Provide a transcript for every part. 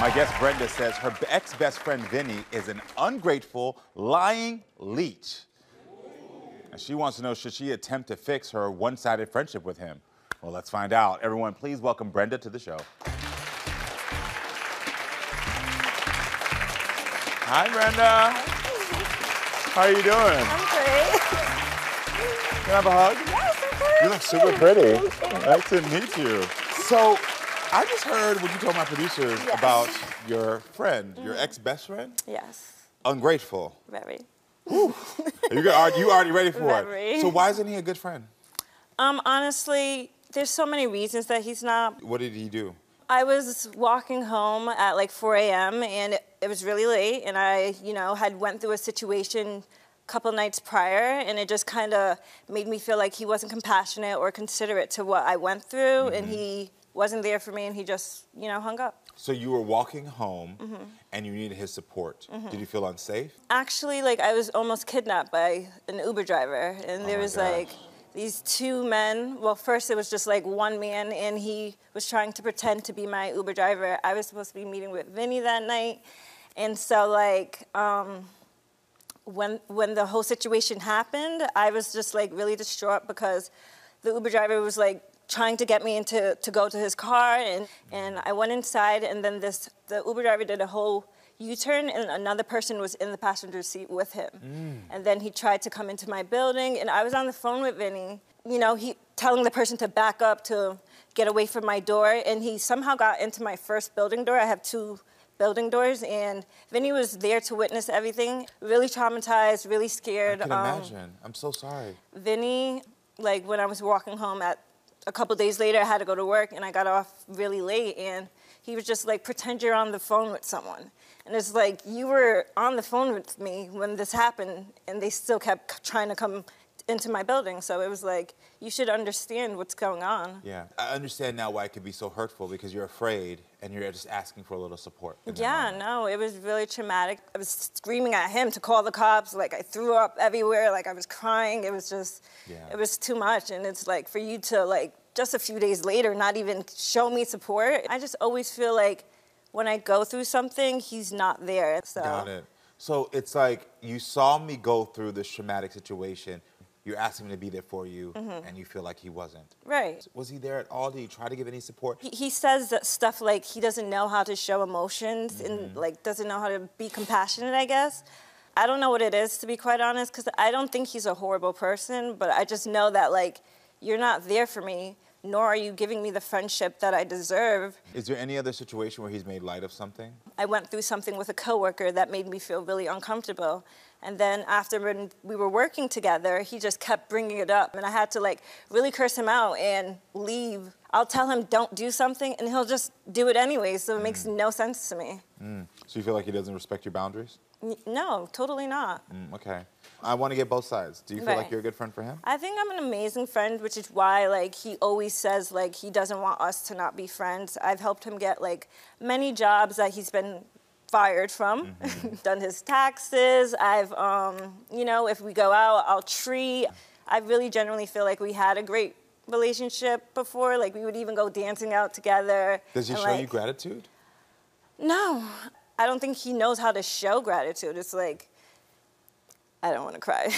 My guest Brenda says her ex-best friend Vinnie is an ungrateful, lying leech. And she wants to know, should she attempt to fix her one-sided friendship with him? Well, let's find out. Everyone, please welcome Brenda to the show. Hi, Brenda. How are you doing? I'm great. Can I have a hug? Yes, of course. You look super pretty. Nice to meet you. So, I just heard what you told my producers about your friend, your ex-best friend? Yes. Ungrateful. Very. You already ready for Very. it. So why isn't he a good friend? Honestly, there's so many reasons that he's not. What did he do? I was walking home at like 4 a.m. and it was really late, and I, had went through a situation a couple nights prior, and it just kind of made me feel like he wasn't compassionate or considerate to what I went through, and he wasn't there for me, and he just, hung up. So you were walking home and you needed his support. Did you feel unsafe? Actually, I was almost kidnapped by an Uber driver, and there was these two men. Well, first it was just one man, and he was trying to pretend to be my Uber driver. I was supposed to be meeting with Vinnie that night, and so when the whole situation happened, I was just really distraught because the Uber driver was trying to get me to go to his car, and I went inside, and then the Uber driver did a whole U-turn, and another person was in the passenger seat with him. And then he tried to come into my building, and I was on the phone with Vinnie, he telling the person to back up to get away from my door, and he somehow got into my first building door. I have two building doors, and Vinnie was there to witness everything. Really traumatized, really scared. I can imagine. I'm so sorry. Vinnie, when I was walking home a couple days later, I had to go to work, and I got off really late, and he was just pretend you're on the phone with someone. And it's you were on the phone with me when this happened, and they still kept trying to come into my building. So it was you should understand what's going on. Yeah, I understand now why it could be so hurtful, because you're afraid, and you're just asking for a little support. Yeah, no, it was really traumatic. I was screaming at him to call the cops. I threw up everywhere. I was crying. It was just, it was too much. And it's for you to just a few days later not even show me support. I just always feel when I go through something, he's not there. So. Got it. So it's you saw me go through this traumatic situation. You're asking me to be there for you, and you feel like he wasn't. Right. Was he there at all? Did he try to give any support? He says that stuff he doesn't know how to show emotions and doesn't know how to be compassionate, I guess. I don't know what it is, to be quite honest, because I don't think he's a horrible person, but I just know that you're not there for me, nor are you giving me the friendship that I deserve. Is there any other situation where he's made light of something? I went through something with a coworker that made me feel really uncomfortable. And then after when we were working together, he just kept bringing it up. And I had to really curse him out and leave. I'll tell him don't do something, and he'll just do it anyway, so it makes no sense to me. So you feel like he doesn't respect your boundaries? No, totally not. Okay. I want to get both sides. Do you feel like you're a good friend for him? I think I'm an amazing friend, which is why he always says he doesn't want us to not be friends. I've helped him get many jobs that he's been fired from, done his taxes. I've, if we go out, I'll treat. I really genuinely feel we had a great relationship before. We would even go dancing out together. Does he show you gratitude? No. I don't think he knows how to show gratitude. It's I don't want to cry.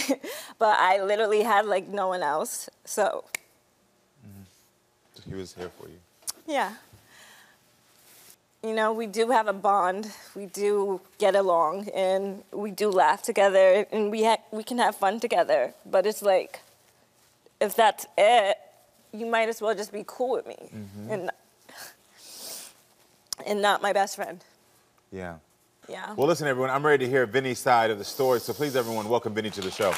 But I literally had no one else, so. He was here for you. Yeah. We do have a bond. We do get along, and we do laugh together, and we can have fun together. But it's if that's it, you might as well just be cool with me, and not my best friend. Yeah. Yeah. Well, listen, everyone, I'm ready to hear Vinnie's side of the story, so please, everyone, welcome Vinnie to the show.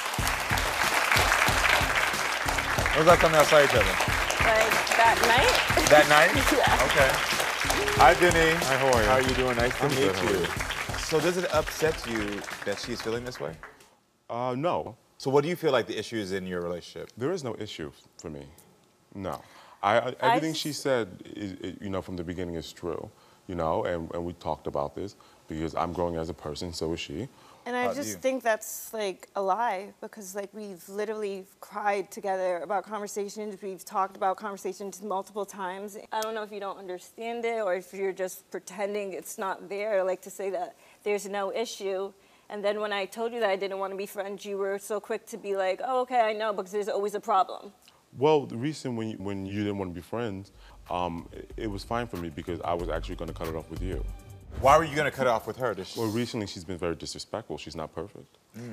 When was that time y'all saw each other? That night. That night? Yeah. Okay. Hi, Vinnie. Hi, how are you? How are you doing? Nice to meet good, you. So does it upset you that she's feeling this way? No. So what do you feel like the issue is in your relationship? There is no issue for me. No. Everything she said, from the beginning is true, and we talked about this because I'm growing as a person, so is she. And I just think that's like a lie, because like we've literally cried together about conversations. We've talked about conversations multiple times. I don't know if you don't understand it or if you're just pretending it's not there, like to say that there's no issue. And then when I told you that I didn't want to be friends, you were so quick to be like, oh, okay, I know, because there's always a problem. Well, the reason when you didn't want to be friends, it was fine for me because I was actually going to cut it off with you. Why were you going to cut it off with her? Well, recently she's been very disrespectful. She's not perfect. Do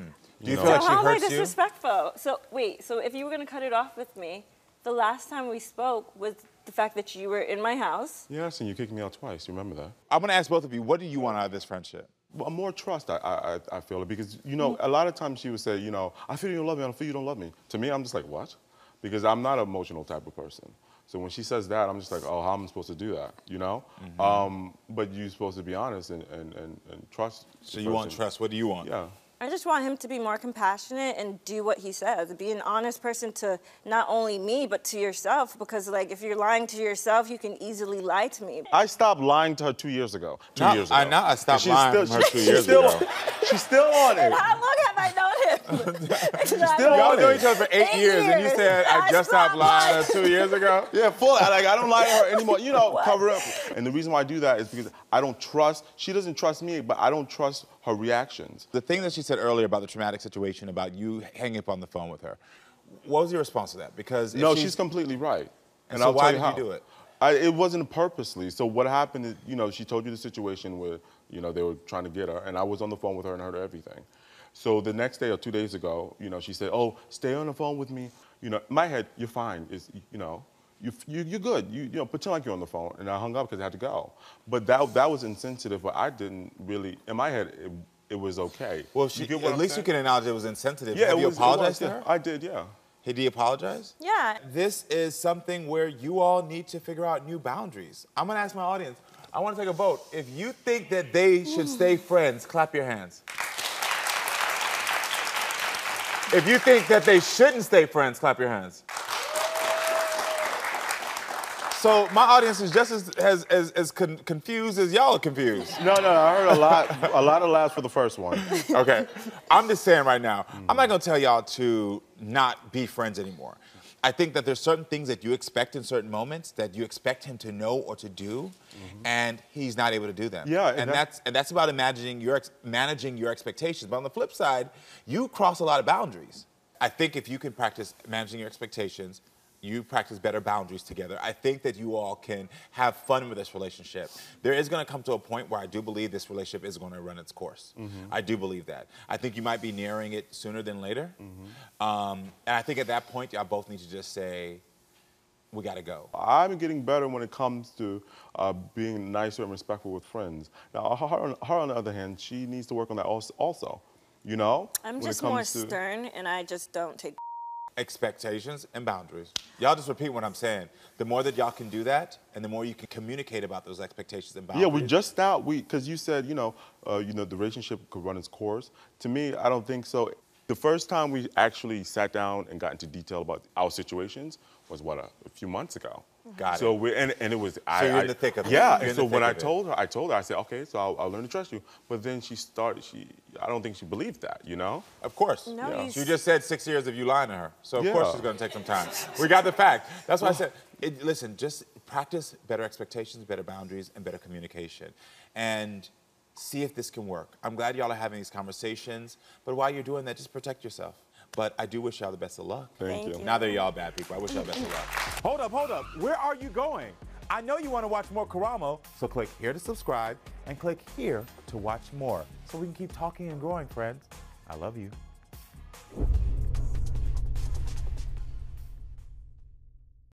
you feel like she how am I hurts you? disrespectful? So wait, so if you were going to cut it off with me, the last time we spoke was the fact that you were in my house. Yes, and you kicked me out twice. You remember that? I'm going to ask both of you, what do you want out of this friendship? Well, more trust, I feel it, because, you know, a lot of times she would say, you know, I feel you don't love me, I feel you don't love me. To me, I'm just like, what? Because I'm not an emotional type of person. So when she says that, I'm just like, oh, how am I supposed to do that, you know? But you're supposed to be honest and trust. So you want trust, what do you want? Yeah. I just want him to be more compassionate and do what he says. Be an honest person to not only me, but to yourself. Because, like, if you're lying to yourself, you can easily lie to me. I stopped lying to her 2 years ago. 2 years ago. I stopped lying to her 2 years ago. She's still on it. And how long have I known him? Y'all know each other for 8 years, and you said, I just stopped lying 2 years ago? Yeah, full. Like, I don't lie to her anymore. You know, cover up. And the reason why I do that is because I don't trust, she doesn't trust me, but I don't trust her reactions. The thing that she said earlier about the traumatic situation, about you hanging up on the phone with her, what was your response to that? Because no, she's completely right. And so why did you do it? It wasn't purposely. So what happened is, you know, she told you the situation where, you know, they were trying to get her, and I was on the phone with her and heard everything. So the next day or 2 days ago, you know, she said, oh, stay on the phone with me. You know, in my head, you're fine. It's, you know, you're good. You know, pretend like you're on the phone. And I hung up because I had to go. But that was insensitive, but I didn't really, in my head, it was okay. Well, at least you can acknowledge it was insensitive. Yeah, Have you apologized to her? I did, yeah. Hey, do you apologize? Yeah. This is something where you all need to figure out new boundaries. I'm going to ask my audience. I want to take a vote. If you think that they should stay friends, clap your hands. If you think that they shouldn't stay friends, clap your hands. So my audience is just as confused as y'all are confused. No, I heard a lot of laughs for the first one. Okay, I'm just saying right now, I'm not gonna tell y'all to not be friends anymore. I think that there's certain things that you expect in certain moments that you expect him to know or to do, and he's not able to do them. Yeah, and that's about managing your expectations. But on the flip side, you cross a lot of boundaries. I think if you can practice managing your expectations, you practice better boundaries together. I think that you all can have fun with this relationship. There is going to come to a point where I do believe this relationship is going to run its course. I do believe that. I think you might be nearing it sooner than later. And I think at that point, y'all both need to just say, we got to go. I'm getting better when it comes to being nicer and respectful with friends. Now, her on the other hand, she needs to work on that also. You know? I'm just more stern, and I just don't take expectations and boundaries. Y'all just repeat what I'm saying. The more that y'all can do that, and the more you can communicate about those expectations and boundaries. Yeah, we just stopped. Because you said, you know, the relationship could run its course. To me, I don't think so. The first time we actually sat down and got into detail about our situations was what, a few months ago. Got so it. And it was. So you're in the thick of it. Yeah. And so when I told her, I said, okay, so I'll learn to trust you. But then I don't think she believed that, you know? Of course. No, yeah. You just said 6 years of you lying to her. So of Yeah. course she's going to take some time. We got the fact. That's why I said, listen, just practice better expectations, better boundaries, and better communication. And see if this can work. I'm glad y'all are having these conversations. But while you're doing that, just protect yourself. But I do wish y'all the best of luck. Thank you. Now that y'all bad people, I wish y'all the best of luck. Hold up. Where are you going? I know you want to watch more Karamo, so click here to subscribe and click here to watch more so we can keep talking and growing, friends. I love you.